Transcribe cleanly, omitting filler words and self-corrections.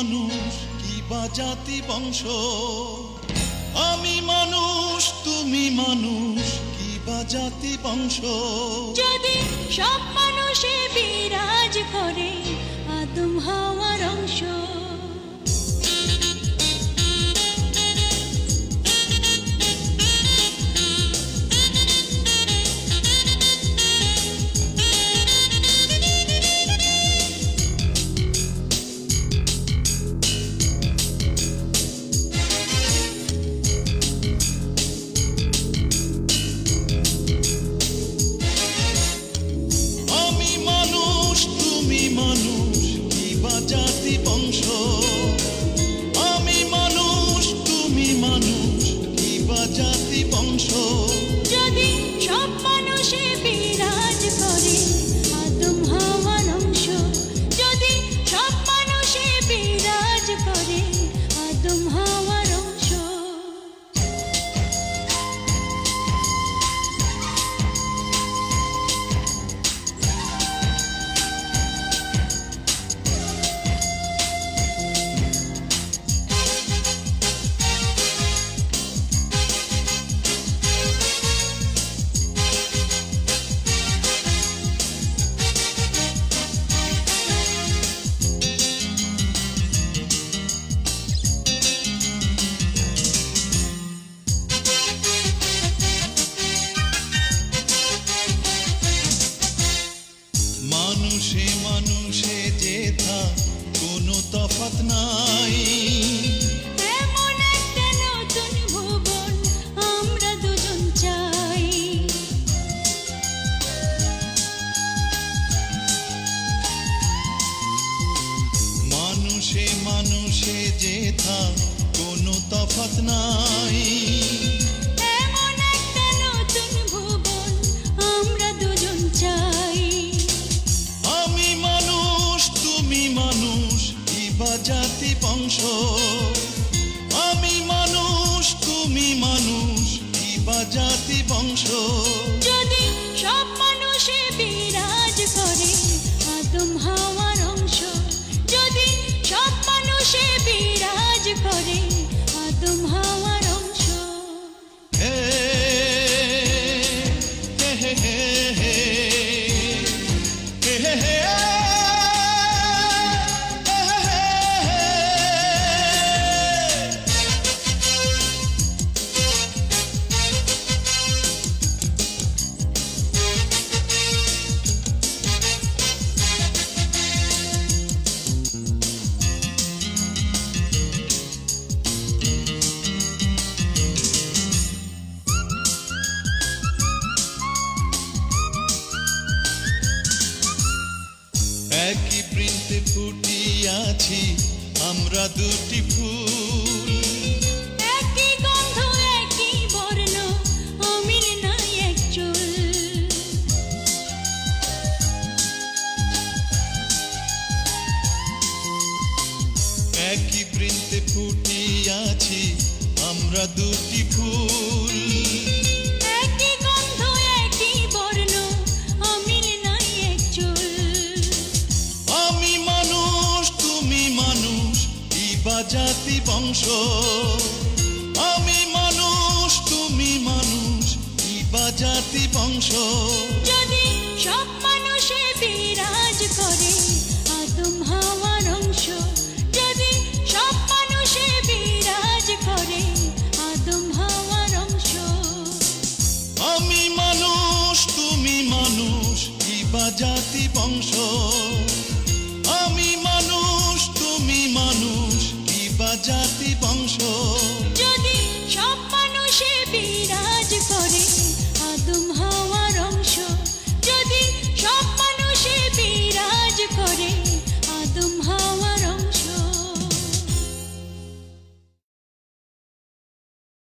মানুষ কি বা জাতি বংশ, আমি মানুষ তুমি মানুষ কি বা জাতি বংশ। যদি সব মানুষে বিরাজ করে আদম হাওয়ার অংশ। জাতি বংশ, আমি মানুষ তুমি মানুষ কি বা জাতি বংশ। যদি সব মানুষে বিরাজ করে আদম হাওয়ার অংশ। যদি সব মানুষে বিরাজ করে আদম হাওয়ার অংশ। মানুষে মানুষে যেথা কোনো তফাৎ নাই, এমন একটা নতুন ভুবন আমরা দুজন চাই। মানুষে মানুষে যেথা কোনো তফাৎ নাই, এমন একটা নতুন ভুবন আমরা দুজন চাই। আমি মানুষ তুমি মানুষ কি বা জাতি বংশ, আমি মানুষ তুমি মানুষ কি বা জাতি বংশ। যদি সব মানুষে বিরাজ করে আদম হাওয়ার অংশ। যদি সব মানুষে বিরাজ করে আদম হাওয়ার অংশ। হে হে হে হে হে হে হে হে। একই বৃন্তে ফুটিয়াছি আমরা দুটি ফুল, একই গন্ধ একই বর্ণ অমিল নাই এক চুল। একই বৃন্তে ফুটিয়াছি আমরা দুটি ফুল, একই গন্ধ একই বর্ণ অমিল নাই এক চুল। আমি মানুষ তুমি মানুষ কি বা জাতি বংশ, আমি মানুষ তুমি মানুষ কি বা জাতি বংশ। যদি সব মানুষে বিরাজ করে আদম হাওয়ার অংশ। যদি সব মানুষে বিরাজ করে আদম হাওয়ার অংশ। আমি মানুষ তুমি মানুষ কি বা জাতি বংশ, আমি মানুষ তুমি মানুষ কি বা জাতি বংশ।